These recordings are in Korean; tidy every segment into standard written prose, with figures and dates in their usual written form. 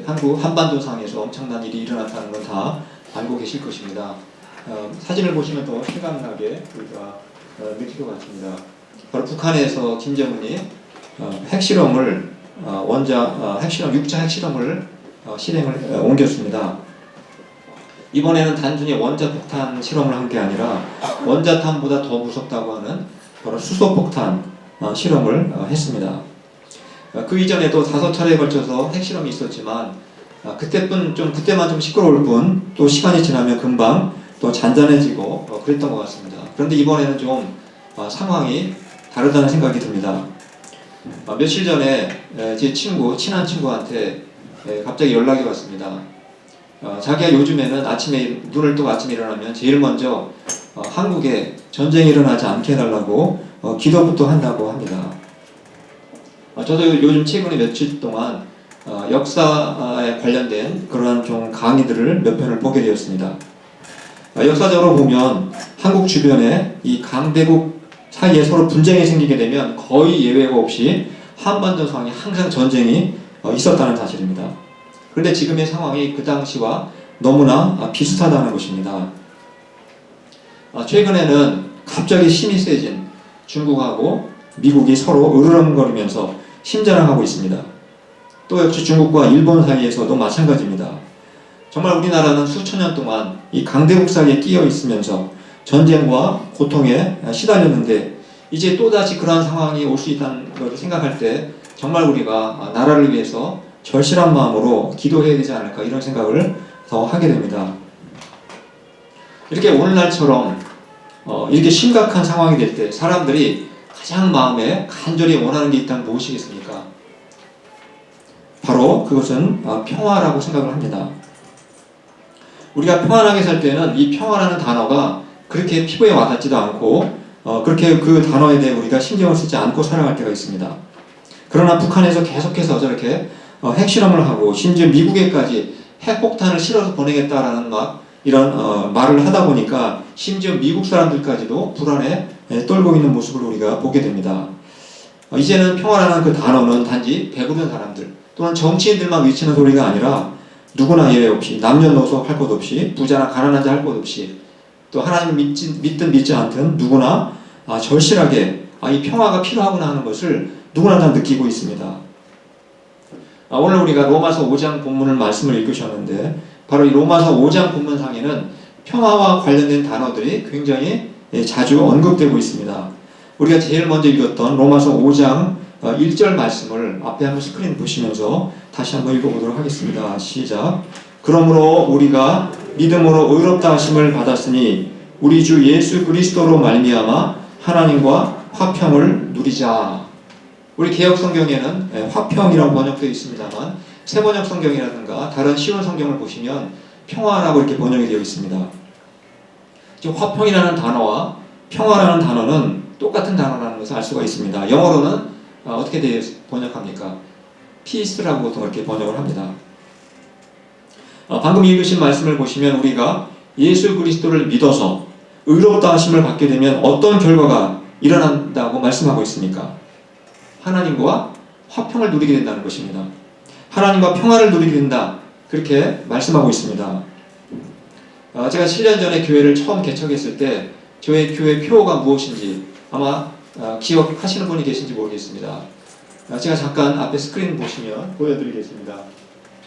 한반도 상에서 엄청난 일이 일어났다는 건 다 알고 계실 것입니다. 사진을 보시면 더 실감나게 우리가 느낄 것 같습니다. 바로 북한에서 김정은이 핵실험을 핵실험 6차 핵실험을 실행을 옮겼습니다. 이번에는 단순히 원자폭탄 실험을 한 게 아니라 원자탄보다 더 무섭다고 하는 바로 수소폭탄 실험을 했습니다. 그 이전에도 5차례에 걸쳐서 핵실험이 있었지만 그때만 좀 시끄러울 뿐 또 시간이 지나면 금방 또 잔잔해지고 그랬던 것 같습니다. 그런데 이번에는 좀 상황이 다르다는 생각이 듭니다. 며칠 전에 제 친한 친구한테 갑자기 연락이 왔습니다. 자기가 요즘에는 눈을 뜨고 아침에 일어나면 제일 먼저 한국에 전쟁이 일어나지 않게 해달라고 기도부터 한다고 합니다. 저도 요즘 최근에 며칠 동안 역사에 관련된 그러한 좀 강의들을 몇 편을 보게 되었습니다. 역사적으로 보면 한국 주변에 이 강대국 사이에 서로 분쟁이 생기게 되면 거의 예외가 없이 한반도 상에 항상 전쟁이 있었다는 사실입니다. 그런데 지금의 상황이 그 당시와 너무나 비슷하다는 것입니다. 최근에는 갑자기 힘이 세진 중국하고 미국이 서로 으르렁거리면서 힘자랑하고 있습니다. 또 역시 중국과 일본 사이에서도 마찬가지입니다. 정말 우리나라는 수천 년 동안 이 강대국 사이에 끼어 있으면서 전쟁과 고통에 시달렸는데 이제 또다시 그러한 상황이 올 수 있다는 것을 생각할 때 정말 우리가 나라를 위해서 절실한 마음으로 기도해야 되지 않을까 이런 생각을 더 하게 됩니다. 이렇게 오늘날처럼 이렇게 심각한 상황이 될 때 사람들이 가장 마음에 간절히 원하는 게 있다면 무엇이겠습니까? 바로 그것은 평화라고 생각을 합니다. 우리가 평안하게 살 때는 이 평화라는 단어가 그렇게 피부에 와닿지도 않고 그렇게 그 단어에 대해 우리가 신경을 쓰지 않고 살아갈 때가 있습니다. 그러나 북한에서 계속해서 저렇게 핵실험을 하고 심지어 미국에까지 핵폭탄을 실어서 보내겠다라는 이런 말을 하다 보니까 심지어 미국 사람들까지도 불안에 떨고 있는 모습을 우리가 보게 됩니다. 이제는 평화라는 그 단어는 단지 배부른 사람들 또는 정치인들만 외치는 소리가 아니라 누구나 예외 없이 남녀노소 할 것 없이 부자나 가난한 자 할 것 없이 또 하나님 믿든 믿지 않든 누구나 절실하게 이 평화가 필요하구나 하는 것을 누구나 다 느끼고 있습니다. 오늘 우리가 로마서 5장 본문을 말씀을 읽으셨는데 바로 이 로마서 5장 본문상에는 평화와 관련된 단어들이 굉장히 자주 언급되고 있습니다. 우리가 제일 먼저 읽었던 로마서 5장 1절 말씀을 앞에 한번 스크린 보시면서 다시 한번 읽어보도록 하겠습니다. 시작. 그러므로 우리가 믿음으로 의롭다 하심을 받았으니 우리 주 예수 그리스도로 말미암아 하나님과 화평을 누리자. 우리 개역 성경에는 화평이라고 번역되어 있습니다만 새번역 성경이라든가 다른 쉬운 성경을 보시면 평화라고 이렇게 번역이 되어 있습니다. 지금 화평이라는 단어와 평화라는 단어는 똑같은 단어라는 것을 알 수가 있습니다. 영어로는 어떻게 번역합니까? peace라고 그렇게 번역을 합니다. 방금 읽으신 말씀을 보시면 우리가 예수 그리스도를 믿어서 의롭다 하심을 받게 되면 어떤 결과가 일어난다고 말씀하고 있습니까? 하나님과 화평을 누리게 된다는 것입니다. 하나님과 평화를 누리게 된다. 그렇게 말씀하고 있습니다. 제가 7년 전에 교회를 처음 개척했을 때 저희 교회 표어가 무엇인지 아마 기억하시는 분이 계신지 모르겠습니다. 제가 잠깐 앞에 스크린 보시면 보여드리겠습니다.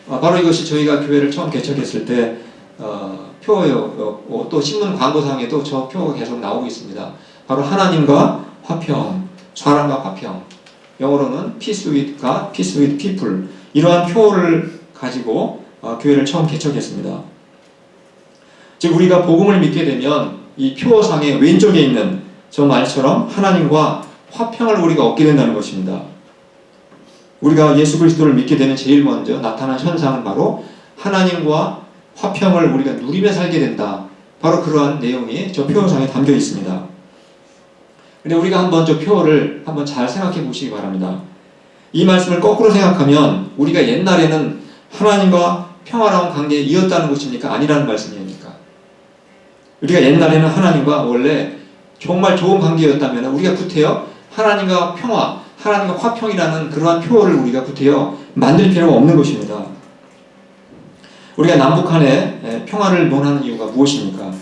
바로 이것이 저희가 교회를 처음 개척했을 때 표어요. 또 신문 광고상에도 저 표어가 계속 나오고 있습니다. 바로 하나님과 화평, 사람과 화평. 영어로는 peace with God, peace with people. 이러한 표어를 가지고 교회를 처음 개척했습니다. 즉 우리가 복음을 믿게 되면 이 표어상의 왼쪽에 있는 저 말처럼 하나님과 화평을 우리가 얻게 된다는 것입니다. 우리가 예수 그리스도를 믿게 되면 제일 먼저 나타난 현상은 바로 하나님과 화평을 우리가 누리며 살게 된다. 바로 그러한 내용이 저 표어상에 담겨 있습니다. 근데 우리가 한번 저 표어를 한번 잘 생각해 보시기 바랍니다. 이 말씀을 거꾸로 생각하면 우리가 옛날에는 하나님과 평화로운 관계에 이었다는 것입니까? 아니라는 말씀입니까? 우리가 옛날에는 하나님과 원래 정말 좋은 관계였다면 우리가 구태여 하나님과 평화, 하나님과 화평이라는 그러한 표어를 우리가 구태여 만들 필요가 없는 것입니다. 우리가 남북한의 평화를 논하는 이유가 무엇입니까?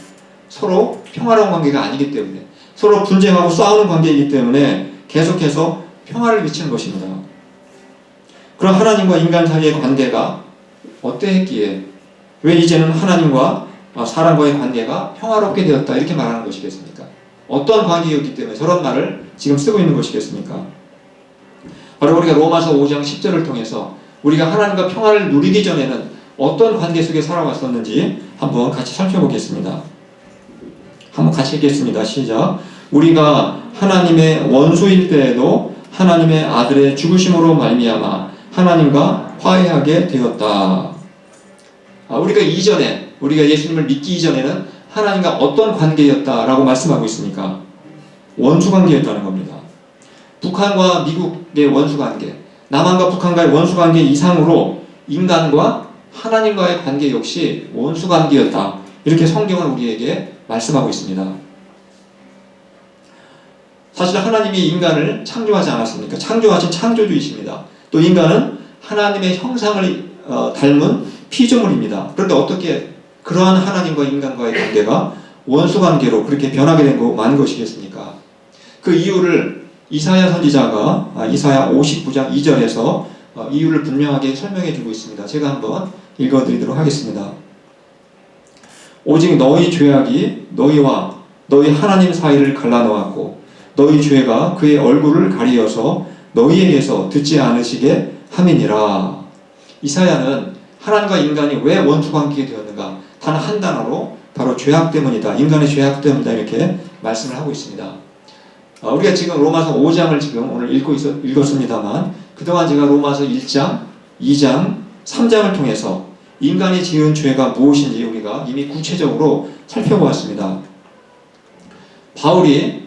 서로 평화로운 관계가 아니기 때문에, 서로 분쟁하고 싸우는 관계이기 때문에 계속해서 평화를 외치는 것입니다. 그럼 하나님과 인간 사이의 관계가 어떠했기에 왜 이제는 하나님과 사람과의 관계가 평화롭게 되었다 이렇게 말하는 것이겠습니까? 어떤 관계였기 때문에 저런 말을 지금 쓰고 있는 것이겠습니까? 바로 우리가 로마서 5장 10절을 통해서 우리가 하나님과 평화를 누리기 전에는 어떤 관계 속에 살아왔었는지 한번 같이 살펴보겠습니다. 한번 같이 읽겠습니다. 시작. 우리가 하나님의 원수일 때에도 하나님의 아들의 죽으심으로 말미암아 하나님과 화해하게 되었다. 우리가 이전에, 우리가 예수님을 믿기 이전에는 하나님과 어떤 관계였다라고 말씀하고 있습니까? 원수 관계였다는 겁니다. 북한과 미국의 원수 관계, 남한과 북한과의 원수 관계 이상으로 인간과 하나님과의 관계 역시 원수 관계였다. 이렇게 성경은 우리에게 말씀하고 있습니다. 사실 하나님이 인간을 창조하지 않았습니까? 창조하신 창조주이십니다. 또 인간은 하나님의 형상을 닮은 피조물입니다. 그런데 어떻게 그러한 하나님과 인간과의 관계가 원수관계로 그렇게 변하게 만 것이겠습니까? 그 이유를 이사야 선지자가 이사야 59장 2절에서 이유를 분명하게 설명해 주고 있습니다. 제가 한번 읽어드리도록 하겠습니다. 오직 너희 죄악이 너희와 너희 하나님 사이를 갈라놓았고 너희 죄가 그의 얼굴을 가리어서 너희에게서 듣지 않으시게 함이니라. 이사야는 하나님과 인간이 왜 원수관계가 되었는가? 단 한 단어로 바로 죄악 때문이다. 인간의 죄악 때문이다. 이렇게 말씀을 하고 있습니다. 우리가 지금 로마서 5장을 지금 오늘 읽었습니다만 그동안 제가 로마서 1장, 2장, 3장을 통해서 인간이 지은 죄가 무엇인지 우리가 이미 구체적으로 살펴보았습니다. 바울이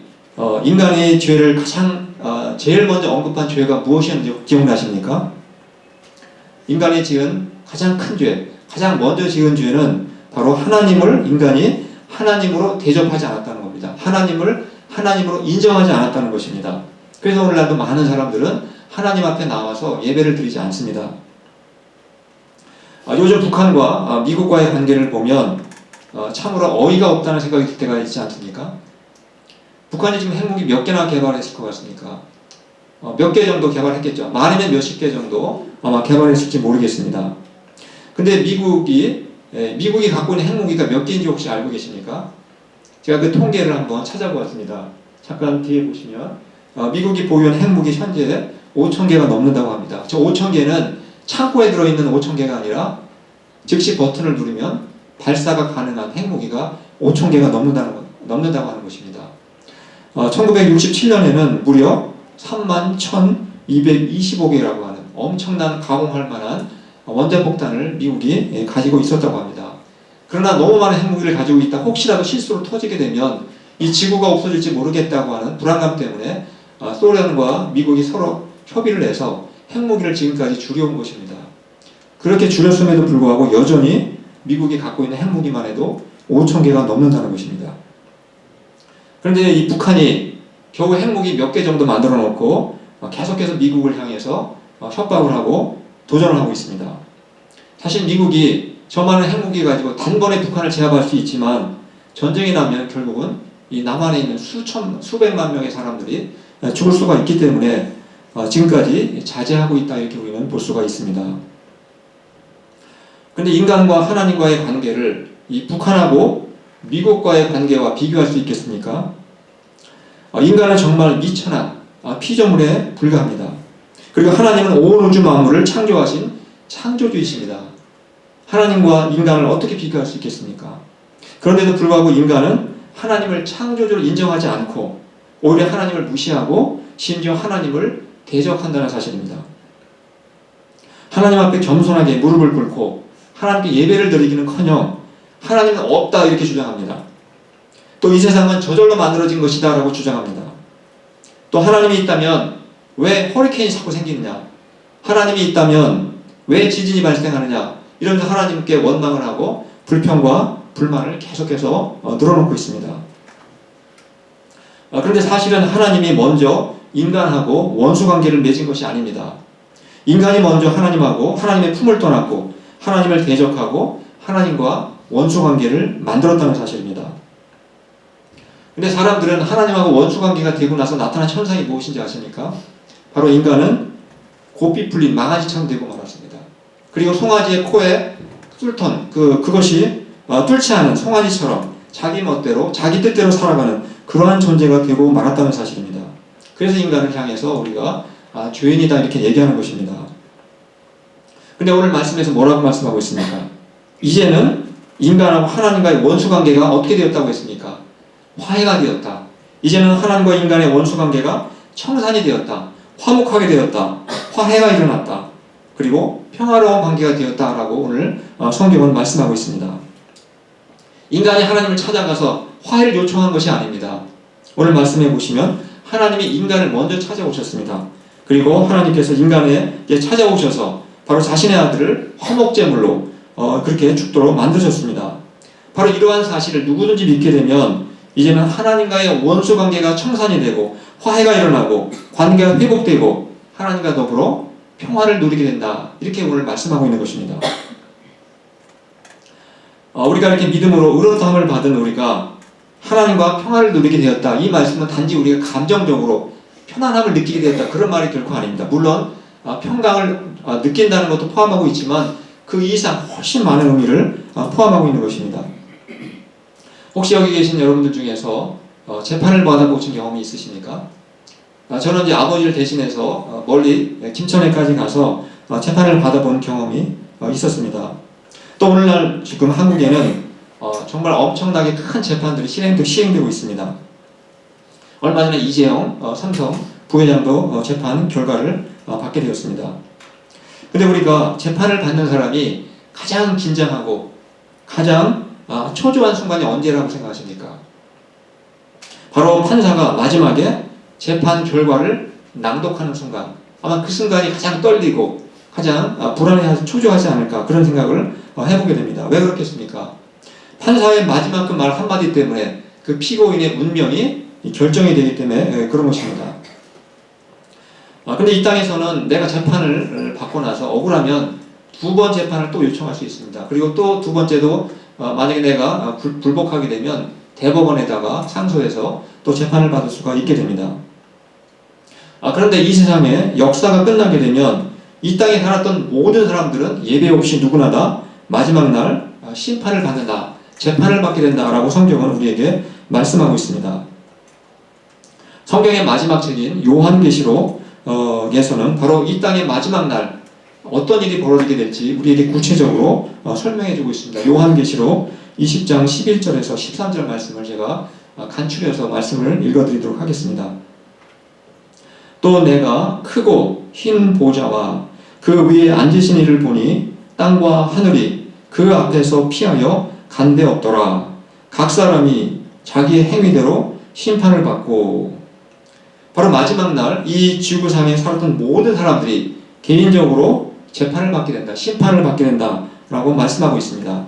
인간의 죄를 제일 먼저 언급한 죄가 무엇이었는지 기억나십니까? 인간이 지은 가장 큰 죄, 가장 먼저 지은 죄는 바로 인간이 하나님으로 대접하지 않았다는 겁니다. 하나님으로 인정하지 않았다는 것입니다. 그래서 오늘날도 많은 사람들은 하나님 앞에 나와서 예배를 드리지 않습니다. 요즘 북한과 미국과의 관계를 보면 참으로 어이가 없다는 생각이 들 때가 있지 않습니까? 북한이 지금 핵무기 몇 개나 개발했을 것 같습니까? 몇 개 정도 개발했겠죠. 많으면 몇십 개 정도 아마 개발했을지 모르겠습니다. 근데 미국이 갖고 있는 핵무기가 몇 개인지 혹시 알고 계십니까? 제가 그 통계를 한번 찾아보았습니다. 잠깐 뒤에 보시면 미국이 보유한 핵무기 현재 5,000개가 넘는다고 합니다. 저 5,000개는 창고에 들어있는 5,000개가 아니라 즉시 버튼을 누르면 발사가 가능한 핵무기가 5,000개가 넘는다고 하는 것입니다. 1967년에는 무려 31,225개라고 하는 엄청난 가공할 만한 원자폭탄을 미국이 가지고 있었다고 합니다. 그러나 너무 많은 핵무기를 가지고 있다 혹시라도 실수로 터지게 되면 이 지구가 없어질지 모르겠다고 하는 불안감 때문에 소련과 미국이 서로 협의를 해서 핵무기를 지금까지 줄여온 것입니다. 그렇게 줄였음에도 불구하고 여전히 미국이 갖고 있는 핵무기만 해도 5,000개가 넘는다는 것입니다. 그런데 이 북한이 겨우 핵무기 몇 개 정도 만들어 놓고 계속해서 미국을 향해서 협박을 하고 도전을 하고 있습니다. 사실 미국이 저 많은 핵무기 가지고 단번에 북한을 제압할 수 있지만 전쟁이 나면 결국은 이 남한에 있는 수백만 명의 사람들이 죽을 수가 있기 때문에 지금까지 자제하고 있다 이렇게 우리는 볼 수가 있습니다. 그런데 인간과 하나님과의 관계를 이 북한하고 미국과의 관계와 비교할 수 있겠습니까? 인간은 정말 미천한 피조물에 불과합니다. 그리고 하나님은 온 우주 만물을 창조하신 창조주이십니다. 하나님과 인간을 어떻게 비교할 수 있겠습니까? 그런데도 불구하고 인간은 하나님을 창조주를 인정하지 않고 오히려 하나님을 무시하고 심지어 하나님을 대적한다는 사실입니다. 하나님 앞에 겸손하게 무릎을 꿇고 하나님께 예배를 드리기는커녕 하나님은 없다 이렇게 주장합니다. 또 이 세상은 저절로 만들어진 것이다 라고 주장합니다. 또 하나님이 있다면 왜 허리케인이 자꾸 생기느냐? 하나님이 있다면 왜 지진이 발생하느냐? 이러면서 하나님께 원망을 하고 불평과 불만을 계속해서 늘어놓고 있습니다. 그런데 사실은 하나님이 먼저 인간하고 원수관계를 맺은 것이 아닙니다. 인간이 먼저 하나님하고 하나님의 품을 떠났고 하나님을 대적하고 하나님과 원수 관계를 만들었다는 사실입니다. 근데 사람들은 하나님하고 원수 관계가 되고 나서 나타난 현상이 무엇인지 아십니까? 바로 인간은 고삐 풀린 망아지처럼 되고 말았습니다. 그리고 송아지의 코에 뚫던 그것이 뚫지 않은 송아지처럼 자기 멋대로 자기 뜻대로 살아가는 그러한 존재가 되고 말았다는 사실입니다. 그래서 인간을 향해서 우리가 죄인이다 이렇게 얘기하는 것입니다. 근데 오늘 말씀에서 뭐라고 말씀하고 있습니까? 이제는 인간하고 하나님과의 원수 관계가 어떻게 되었다고 했습니까? 화해가 되었다. 이제는 하나님과 인간의 원수 관계가 청산이 되었다. 화목하게 되었다. 화해가 일어났다. 그리고 평화로운 관계가 되었다라고 오늘 성경은 말씀하고 있습니다. 인간이 하나님을 찾아가서 화해를 요청한 것이 아닙니다. 오늘 말씀해 보시면 하나님이 인간을 먼저 찾아오셨습니다. 그리고 하나님께서 인간에게 찾아오셔서 바로 자신의 아들을 화목제물로 그렇게 죽도록 만드셨습니다. 바로 이러한 사실을 누구든지 믿게 되면 이제는 하나님과의 원수 관계가 청산이 되고 화해가 일어나고 관계가 회복되고 하나님과 더불어 평화를 누리게 된다. 이렇게 오늘 말씀하고 있는 것입니다. 우리가 이렇게 믿음으로 의롭다함을 받은 우리가 하나님과 평화를 누리게 되었다. 이 말씀은 단지 우리가 감정적으로 편안함을 느끼게 되었다. 그런 말이 결코 아닙니다. 물론 평강을 느낀다는 것도 포함하고 있지만 그 이상 훨씬 많은 의미를 포함하고 있는 것입니다. 혹시 여기 계신 여러분들 중에서 재판을 받아보신 경험이 있으십니까? 저는 이제 아버지를 대신해서 멀리 김천에까지 가서 재판을 받아본 경험이 있었습니다. 또 오늘날 지금 한국에는 정말 엄청나게 큰 재판들이 시행되고 있습니다. 얼마 전에 이재용 삼성 부회장도 재판 결과를 받게 되었습니다. 근데 우리가 재판을 받는 사람이 가장 긴장하고 가장 초조한 순간이 언제라고 생각하십니까? 바로 판사가 마지막에 재판 결과를 낭독하는 순간, 아마 그 순간이 가장 떨리고 가장 불안해하고 초조하지 않을까 그런 생각을 해보게 됩니다. 왜 그렇겠습니까? 판사의 마지막 그 말 한마디 때문에 그 피고인의 운명이 결정이 되기 때문에 그런 것입니다. 근데 이 땅에서는 내가 재판을 받고 나서 억울하면 두 번 재판을 또 요청할 수 있습니다. 그리고 또 두 번째도 만약에 내가 불복하게 되면 대법원에다가 상소해서 또 재판을 받을 수가 있게 됩니다. 그런데 이 세상에 역사가 끝나게 되면 이 땅에 살았던 모든 사람들은 예배 없이 누구나 다 마지막 날 심판을 받는다, 재판을 받게 된다라고 성경은 우리에게 말씀하고 있습니다. 성경의 마지막 책인 요한계시록에서는 바로 이 땅의 마지막 날 어떤 일이 벌어지게 될지 우리에게 구체적으로 설명해 주고 있습니다. 요한계시록 20장 11절에서 13절 말씀을 제가 간추려서 말씀을 읽어드리도록 하겠습니다. 또 내가 크고 흰 보좌와 그 위에 앉으신 이를 보니 땅과 하늘이 그 앞에서 피하여 간데 없더라. 각 사람이 자기의 행위대로 심판을 받고. 바로 마지막 날 이 지구상에 살았던 모든 사람들이 개인적으로 재판을 받게 된다, 심판을 받게 된다 라고 말씀하고 있습니다.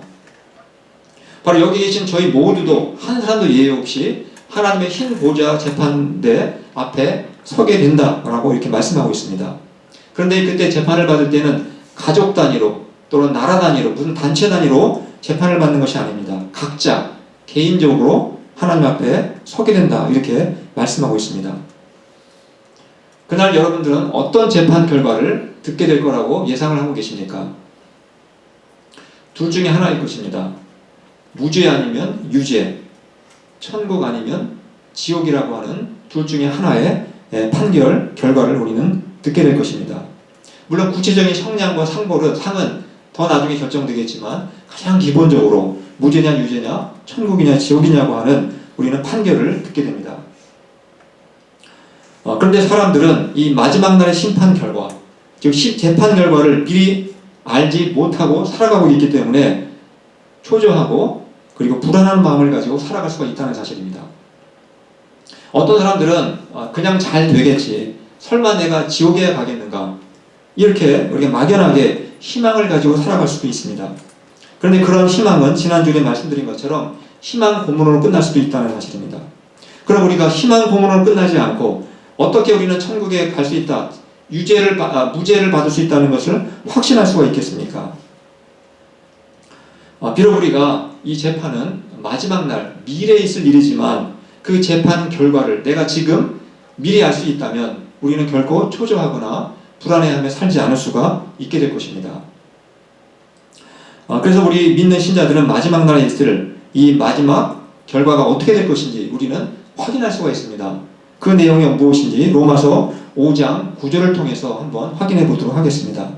바로 여기 계신 저희 모두도 한 사람도 예외 없이 하나님의 흰 보좌 재판대 앞에 서게 된다라고 이렇게 말씀하고 있습니다. 그런데 그때 재판을 받을 때는 가족 단위로 또는 나라 단위로 무슨 단체 단위로 재판을 받는 것이 아닙니다. 각자 개인적으로 하나님 앞에 서게 된다 이렇게 말씀하고 있습니다. 그날 여러분들은 어떤 재판 결과를 듣게 될 거라고 예상을 하고 계십니까? 둘 중에 하나일 것입니다. 무죄 아니면 유죄, 천국 아니면 지옥이라고 하는 둘 중에 하나의 판결 결과를 우리는 듣게 될 것입니다. 물론 구체적인 형량과 상은 더 나중에 결정되겠지만 가장 기본적으로 무죄냐 유죄냐 천국이냐 지옥이냐고 하는 우리는 판결을 듣게 됩니다. 그런데 사람들은 이 마지막 날의 심판 결과, 즉 재판 결과를 미리 알지 못하고 살아가고 있기 때문에 초조하고 그리고 불안한 마음을 가지고 살아갈 수가 있다는 사실입니다. 어떤 사람들은 그냥 잘 되겠지, 설마 내가 지옥에 가겠는가, 이렇게 우리가 막연하게 희망을 가지고 살아갈 수도 있습니다. 그런데 그런 희망은 지난주에 말씀드린 것처럼 희망 고문으로 끝날 수도 있다는 사실입니다. 그럼 우리가 희망 고문으로 끝나지 않고 어떻게 우리는 천국에 갈 수 있다, 무죄를 받을 수 있다는 것을 확신할 수가 있겠습니까? 비록 우리가 이 재판은 마지막 날 미래에 있을 일이지만 그 재판 결과를 내가 지금 미리 알 수 있다면 우리는 결코 초조하거나 불안해하며 살지 않을 수가 있게 될 것입니다. 그래서 우리 믿는 신자들은 마지막 날에 있을 이 마지막 결과가 어떻게 될 것인지 우리는 확인할 수가 있습니다. 그 내용이 무엇인지 로마서 5장 9절을 통해서 한번 확인해 보도록 하겠습니다.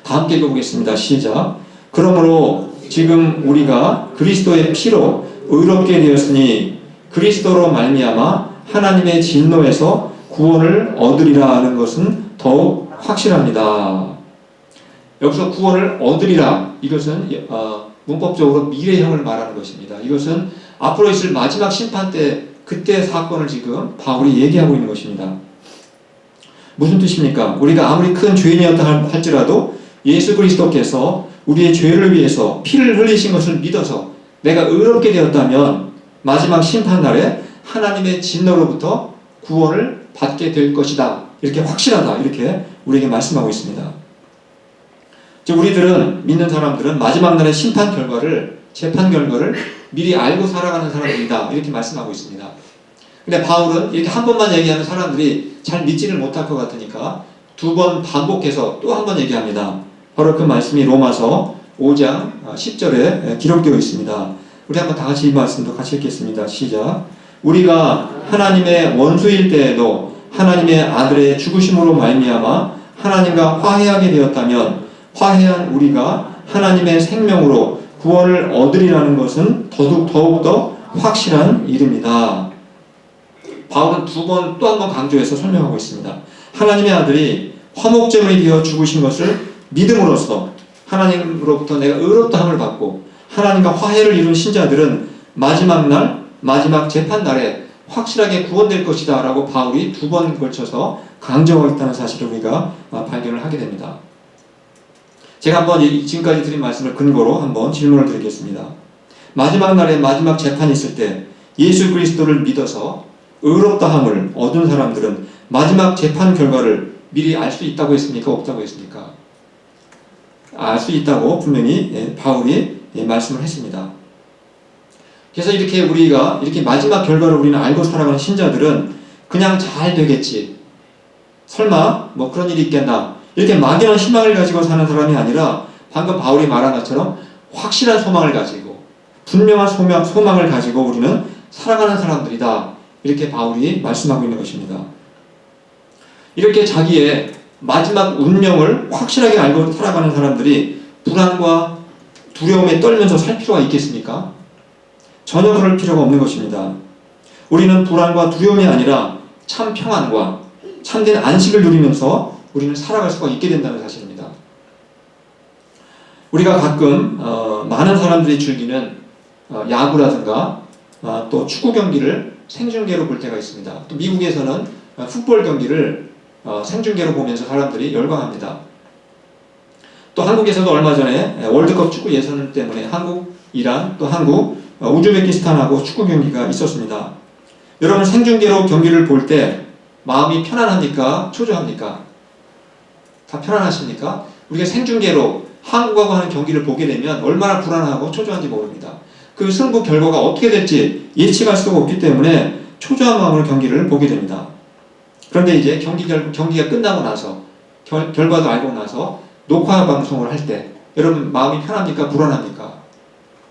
다 함께 읽어보겠습니다. 시작. 그러므로 지금 우리가 그리스도의 피로 의롭게 되었으니 그리스도로 말미암아 하나님의 진노에서 구원을 얻으리라 하는 것은 더욱 확실합니다. 여기서 구원을 얻으리라, 이것은 문법적으로 미래형을 말하는 것입니다. 이것은 앞으로 있을 마지막 심판 때 그때 사건을 지금 바울이 얘기하고 있는 것입니다. 무슨 뜻입니까? 우리가 아무리 큰 죄인이었다 할지라도 예수 그리스도께서 우리의 죄를 위해서 피를 흘리신 것을 믿어서 내가 의롭게 되었다면 마지막 심판날에 하나님의 진노로부터 구원을 받게 될 것이다. 이렇게 확실하다. 이렇게 우리에게 말씀하고 있습니다. 즉 우리들은, 믿는 사람들은 마지막 날의 심판 결과를, 재판 결과를 미리 알고 살아가는 사람들이다. 이렇게 말씀하고 있습니다. 근데 바울은 이렇게 한 번만 얘기하면 사람들이 잘 믿지를 못할 것 같으니까 두 번 반복해서 또 한 번 얘기합니다. 바로 그 말씀이 로마서 5장 10절에 기록되어 있습니다. 우리 한번 다 같이 이 말씀도 같이 읽겠습니다. 시작. 우리가 하나님의 원수일 때에도 하나님의 아들의 죽으심으로 말미암아 하나님과 화해하게 되었다면 화해한 우리가 하나님의 생명으로 구원을 얻으리라는 것은 더욱더 확실한 일입니다. 바울은 두 번, 또 한 번 강조해서 설명하고 있습니다. 하나님의 아들이 화목제물이 되어 죽으신 것을 믿음으로써 하나님으로부터 내가 의롭다함을 받고 하나님과 화해를 이룬 신자들은 마지막 날, 마지막 재판날에 확실하게 구원될 것이다 라고 바울이 두 번 걸쳐서 강조하고 있다는 사실을 우리가 발견을 하게 됩니다. 제가 한번 지금까지 드린 말씀을 근거로 한번 질문을 드리겠습니다. 마지막 날에 마지막 재판이 있을 때 예수 그리스도를 믿어서 의롭다함을 얻은 사람들은 마지막 재판 결과를 미리 알 수 있다고 했습니까? 없다고 했습니까? 알 수 있다고 분명히 바울이 말씀을 했습니다. 그래서 이렇게 우리가 이렇게 마지막 결과를 우리는 알고 살아가는 신자들은 그냥 잘 되겠지, 설마 뭐 그런 일이 있겠나, 이렇게 막연한 희망을 가지고 사는 사람이 아니라 방금 바울이 말한 것처럼 확실한 소망을 가지고 분명한 소망을 가지고 우리는 살아가는 사람들이다. 이렇게 바울이 말씀하고 있는 것입니다. 이렇게 자기의 마지막 운명을 확실하게 알고 살아가는 사람들이 불안과 두려움에 떨면서 살 필요가 있겠습니까? 전혀 그럴 필요가 없는 것입니다. 우리는 불안과 두려움이 아니라 참 평안과 참된 안식을 누리면서 우리는 살아갈 수가 있게 된다는 사실입니다. 우리가 가끔 많은 사람들이 즐기는 야구라든가 또 축구 경기를 생중계로 볼 때가 있습니다. 또 미국에서는 풋볼 경기를 생중계로 보면서 사람들이 열광합니다. 또 한국에서도 얼마 전에 월드컵 축구 예선 때문에 한국, 이란, 또 한국, 우즈베키스탄하고 축구 경기가 있었습니다. 여러분 생중계로 경기를 볼 때 마음이 편안합니까? 초조합니까? 다 편안하십니까? 우리가 생중계로 한국하고 하는 경기를 보게 되면 얼마나 불안하고 초조한지 모릅니다. 그 승부 결과가 어떻게 될지 예측할 수가 없기 때문에 초조한 마음으로 경기를 보게 됩니다. 그런데 이제 경기가 끝나고 나서 결과도 알고 나서 녹화 방송을 할 때 여러분 마음이 편합니까? 불안합니까?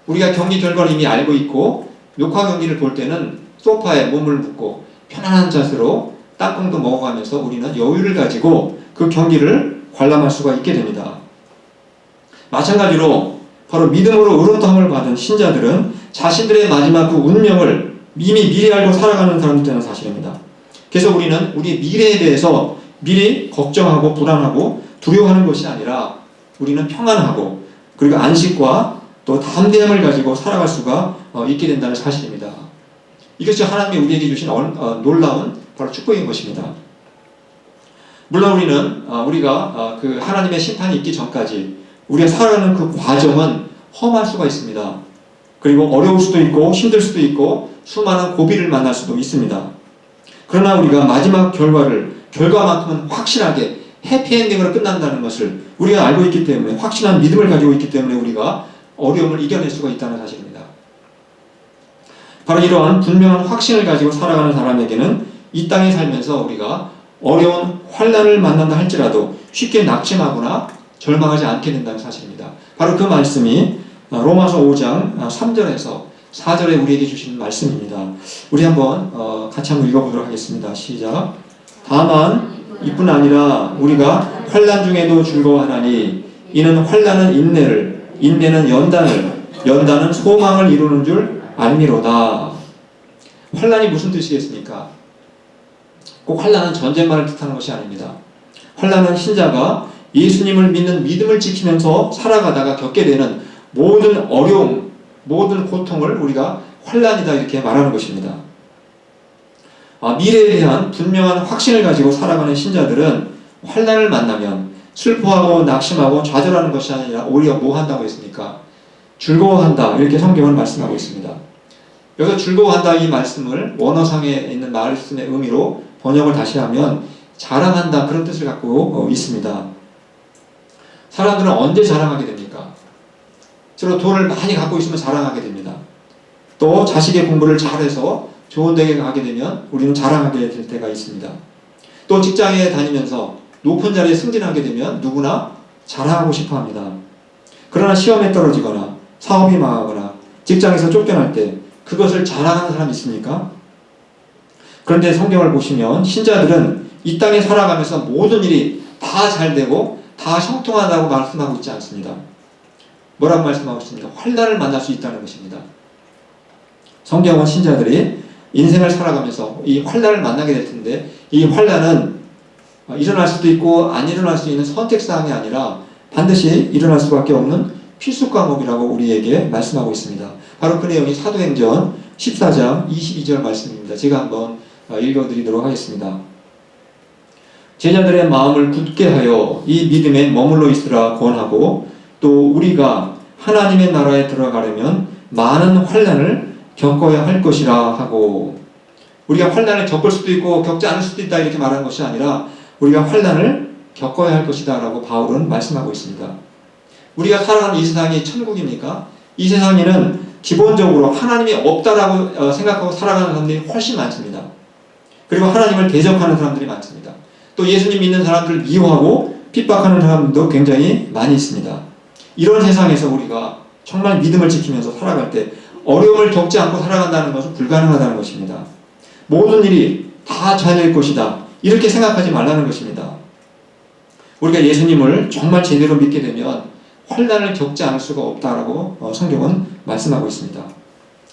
우리가 경기 결과를 이미 알고 있고 녹화 경기를 볼 때는 소파에 몸을 묻고 편안한 자세로 땅콩도 먹어가면서 우리는 여유를 가지고 그 경기를 관람할 수가 있게 됩니다. 마찬가지로 바로 믿음으로 의롭다함을 받은 신자들은 자신들의 마지막 그 운명을 이미 미리 알고 살아가는 사람들이라는 사실입니다. 그래서 우리는 우리 미래에 대해서 미리 걱정하고 불안하고 두려워하는 것이 아니라 우리는 평안하고 그리고 안식과 또 담대함을 가지고 살아갈 수가 있게 된다는 사실입니다. 이것이 하나님이 우리에게 주신 놀라운 바로 축복인 것입니다. 물론 우리가 그 하나님의 심판이 있기 전까지 우리가 살아가는 그 과정은 험할 수가 있습니다. 그리고 어려울 수도 있고 힘들 수도 있고 수많은 고비를 만날 수도 있습니다. 그러나 우리가 마지막 결과만큼은 확실하게 해피엔딩으로 끝난다는 것을 우리가 알고 있기 때문에, 확실한 믿음을 가지고 있기 때문에 우리가 어려움을 이겨낼 수가 있다는 사실입니다. 바로 이러한 분명한 확신을 가지고 살아가는 사람에게는 이 땅에 살면서 우리가 어려운 환난을 만난다 할지라도 쉽게 낙심하거나 절망하지 않게 된다는 사실입니다. 바로 그 말씀이 로마서 5장 3절에서 4절에 우리에게 주시는 말씀입니다. 우리 한번 같이 한번 읽어보도록 하겠습니다. 시작. 다만 이뿐 아니라 우리가 환난 중에도 즐거워하나니 이는 환난은 인내를, 인내는 연단을, 연단은 소망을 이루는 줄 알미로다. 환난이 무슨 뜻이겠습니까? 꼭 환난은 전쟁만을 뜻하는 것이 아닙니다. 환난은 신자가 예수님을 믿는 믿음을 지키면서 살아가다가 겪게 되는 모든 어려움, 모든 고통을 우리가 환난이다 이렇게 말하는 것입니다. 미래에 대한 분명한 확신을 가지고 살아가는 신자들은 환난을 만나면 슬퍼하고 낙심하고 좌절하는 것이 아니라 오히려 뭐 한다고 했습니까? 즐거워한다 이렇게 성경은 말씀하고 있습니다. 여기서 즐거워한다 이 말씀을 원어상에 있는 말씀의 의미로 번역을 다시 하면 자랑한다 그런 뜻을 갖고 있습니다. 사람들은 언제 자랑하게 됩니까? 주로 돈을 많이 갖고 있으면 자랑하게 됩니다. 또 자식의 공부를 잘해서 좋은 대학에 가게 되면 우리는 자랑하게 될 때가 있습니다. 또 직장에 다니면서 높은 자리에 승진하게 되면 누구나 자랑하고 싶어 합니다. 그러나 시험에 떨어지거나 사업이 망하거나 직장에서 쫓겨날 때 그것을 자랑하는 사람이 있습니까? 그런데 성경을 보시면 신자들은 이 땅에 살아가면서 모든 일이 다 잘되고 다 형통하다고 말씀하고 있지 않습니다. 뭐라고 말씀하고 있습니까? 환난을 만날 수 있다는 것입니다. 성경은 신자들이 인생을 살아가면서 이 환난을 만나게 될 텐데 이 환난은 일어날 수도 있고 안 일어날 수 있는 선택사항이 아니라 반드시 일어날 수밖에 없는 필수 과목이라고 우리에게 말씀하고 있습니다. 바로 그 내용이 사도행전 14장 22절 말씀입니다. 제가 한번 읽어드리도록 하겠습니다. 제자들의 마음을 굳게 하여 이 믿음에 머물러 있으라 권하고 또 우리가 하나님의 나라에 들어가려면 많은 환난을 겪어야 할 것이라 하고, 우리가 환난을 겪을 수도 있고 겪지 않을 수도 있다 이렇게 말하는 것이 아니라 우리가 환난을 겪어야 할 것이다 라고 바울은 말씀하고 있습니다. 우리가 살아가는 이 세상이 천국입니까? 이 세상에는 기본적으로 하나님이 없다라고 생각하고 살아가는 사람들이 훨씬 많습니다. 그리고 하나님을 대적하는 사람들이 많습니다. 또 예수님 믿는 사람들을 미워하고 핍박하는 사람들도 굉장히 많이 있습니다. 이런 세상에서 우리가 정말 믿음을 지키면서 살아갈 때 어려움을 겪지 않고 살아간다는 것은 불가능하다는 것입니다. 모든 일이 다 잘 될 것이다 이렇게 생각하지 말라는 것입니다. 우리가 예수님을 정말 제대로 믿게 되면 환난을 겪지 않을 수가 없다라고 성경은 말씀하고 있습니다.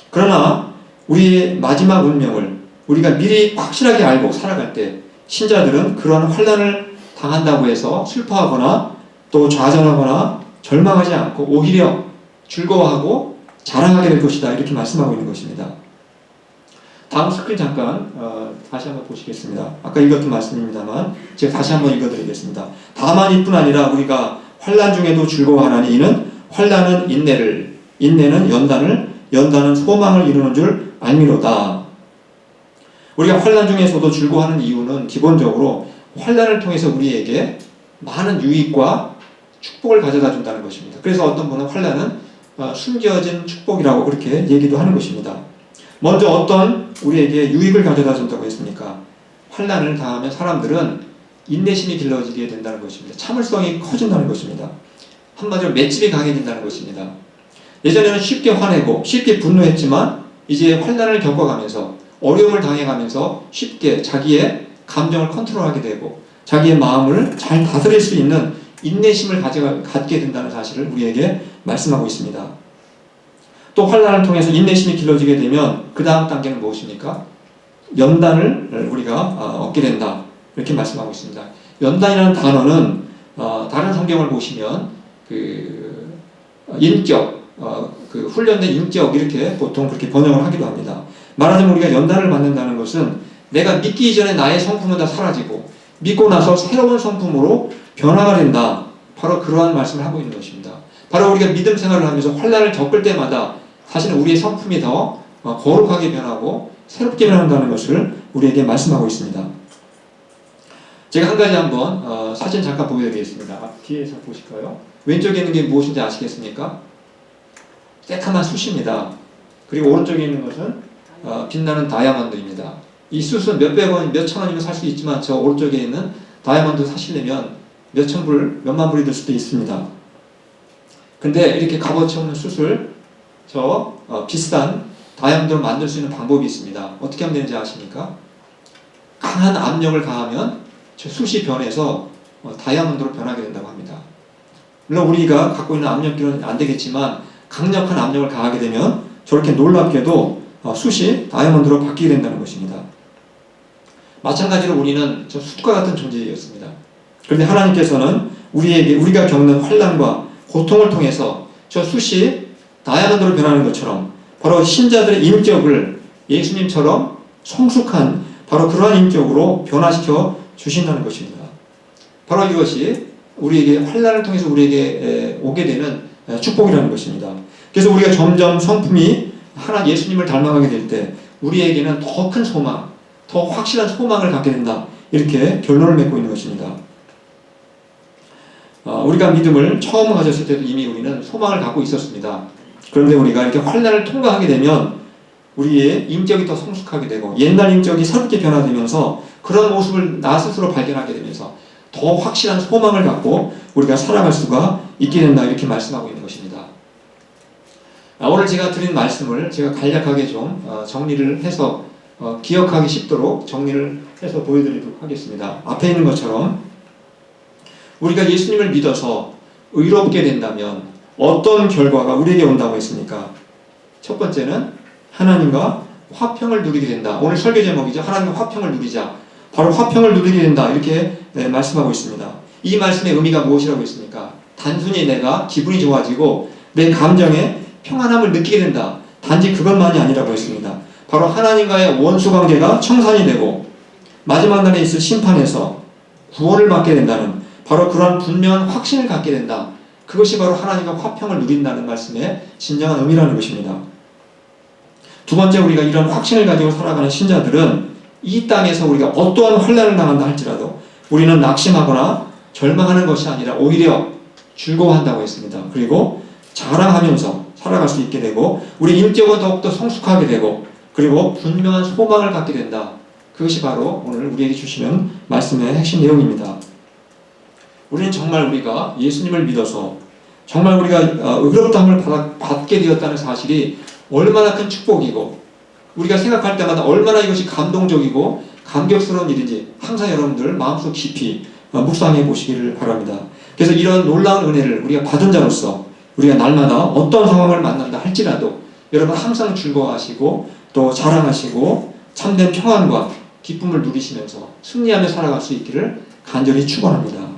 그러나 우리의 마지막 운명을 우리가 미리 확실하게 알고 살아갈 때 신자들은 그러한 환난을 당한다고 해서 슬퍼하거나 또 좌절하거나 절망하지 않고 오히려 즐거워하고 자랑하게 될 것이다 이렇게 말씀하고 있는 것입니다. 다음 스크린 잠깐 다시 한번 보시겠습니다. 아까 읽었던 말씀입니다만 제가 다시 한번 읽어드리겠습니다. 다만 이뿐 아니라 우리가 환난 중에도 즐거워하나니 이는 환난은 인내를, 인내는 연단을, 연단은 소망을 이루는 줄 알미로다. 우리가 환난 중에서도 즐거워하는 이유는 기본적으로 환난을 통해서 우리에게 많은 유익과 축복을 가져다 준다는 것입니다. 그래서 어떤 분은 환난은 숨겨진 축복이라고 그렇게 얘기도 하는 것입니다. 먼저 어떤 우리에게 유익을 가져다 준다고 했습니까? 환난을 당하면 사람들은 인내심이 길러지게 된다는 것입니다. 참을성이 커진다는 것입니다. 한마디로 맷집이 강해진다는 것입니다. 예전에는 쉽게 화내고 쉽게 분노했지만 이제 환난을 겪어가면서 어려움을 당해가면서 쉽게 자기의 감정을 컨트롤하게 되고 자기의 마음을 잘 다스릴 수 있는 인내심을 갖게 된다는 사실을 우리에게 말씀하고 있습니다. 또 환난을 통해서 인내심이 길러지게 되면 그 다음 단계는 무엇입니까? 연단을 우리가 얻게 된다 이렇게 말씀하고 있습니다. 연단이라는 단어는 다른 성경을 보시면 그 인격, 그 훈련된 인격 이렇게 보통 그렇게 번역을 하기도 합니다. 말하자면 우리가 연단을 받는다는 것은 내가 믿기 이전에 나의 성품은 다 사라지고 믿고 나서 새로운 성품으로 변화가 된다. 바로 그러한 말씀을 하고 있는 것입니다. 바로 우리가 믿음 생활을 하면서 환난을 겪을 때마다 사실은 우리의 성품이 더 거룩하게 변하고 새롭게 변한다는 것을 우리에게 말씀하고 있습니다. 제가 한 가지 한번 사진 잠깐 보여드리겠습니다. 뒤에서 보실까요? 왼쪽에 있는 게 무엇인지 아시겠습니까? 새카만 숯입니다. 그리고 오른쪽에 있는 것은 빛나는 다이아몬드입니다. 이 숯은 몇백 원, 몇천 원이면 살 수 있지만 저 오른쪽에 있는 다이아몬드 사시려면 몇천 불, 몇만 불이 들 수도 있습니다. 근데 이렇게 값어치 없는 숯을 비싼 다이아몬드로 만들 수 있는 방법이 있습니다. 어떻게 하면 되는지 아십니까? 강한 압력을 가하면 저 숯이 변해서 다이아몬드로 변하게 된다고 합니다. 물론 우리가 갖고 있는 압력기로는 안 되겠지만 강력한 압력을 가하게 되면 저렇게 놀랍게도 숯이 다이아몬드로 바뀌게 된다는 것입니다. 마찬가지로 우리는 저 숯과 같은 존재였습니다. 그런데 하나님께서는 우리가 겪는 환난과 고통을 통해서 저 숯이 다이아몬드로 변하는 것처럼 바로 신자들의 인격을 예수님처럼 성숙한 바로 그러한 인격으로 변화시켜 주신다는 것입니다. 바로 이것이 우리에게 환난을 통해서 우리에게 오게 되는 축복이라는 것입니다. 그래서 우리가 점점 성품이 하나 예수님을 닮아가게 될 때 우리에게는 더 큰 소망, 더 확실한 소망을 갖게 된다. 이렇게 결론을 맺고 있는 것입니다. 우리가 믿음을 처음 가졌을 때도 이미 우리는 소망을 갖고 있었습니다. 그런데 우리가 이렇게 환난을 통과하게 되면 우리의 인격이 더 성숙하게 되고 옛날 인격이 새롭게 변화되면서 그런 모습을 나 스스로 발견하게 되면서 더 확실한 소망을 갖고 우리가 살아갈 수가 있게 된다. 이렇게 말씀하고 있는 것입니다. 오늘 제가 드린 말씀을 제가 간략하게 좀 정리를 해서 기억하기 쉽도록 정리를 해서 보여드리도록 하겠습니다. 앞에 있는 것처럼 우리가 예수님을 믿어서 의롭게 된다면 어떤 결과가 우리에게 온다고 했습니까? 첫 번째는 하나님과 화평을 누리게 된다. 오늘 설교 제목이죠. 하나님과 화평을 누리자. 바로 화평을 누리게 된다. 이렇게 말씀하고 있습니다. 이 말씀의 의미가 무엇이라고 했습니까? 단순히 내가 기분이 좋아지고 내 감정에 평안함을 느끼게 된다. 단지 그것만이 아니라고 했습니다. 바로 하나님과의 원수관계가 청산이 되고 마지막 날에 있을 심판에서 구원을 받게 된다는 바로 그런 분명한 확신을 갖게 된다. 그것이 바로 하나님과 화평을 누린다는 말씀의 진정한 의미라는 것입니다. 두 번째, 우리가 이런 확신을 가지고 살아가는 신자들은 이 땅에서 우리가 어떠한 환난을 당한다 할지라도 우리는 낙심하거나 절망하는 것이 아니라 오히려 즐거워한다고 했습니다. 그리고 자랑하면서 살아갈 수 있게 되고 우리 인격은 더욱더 성숙하게 되고 그리고 분명한 소망을 갖게 된다. 그것이 바로 오늘 우리에게 주시는 말씀의 핵심 내용입니다. 우리는 정말 우리가 예수님을 믿어서 정말 우리가 의롭다함을 받게 되었다는 사실이 얼마나 큰 축복이고 우리가 생각할 때마다 얼마나 이것이 감동적이고 감격스러운 일인지 항상 여러분들 마음속 깊이 묵상해 보시기를 바랍니다. 그래서 이런 놀라운 은혜를 우리가 받은 자로서 우리가 날마다 어떤 상황을 만난다 할지라도 여러분 항상 즐거워하시고 또 자랑하시고 참된 평안과 기쁨을 누리시면서 승리하며 살아갈 수 있기를 간절히 축원합니다.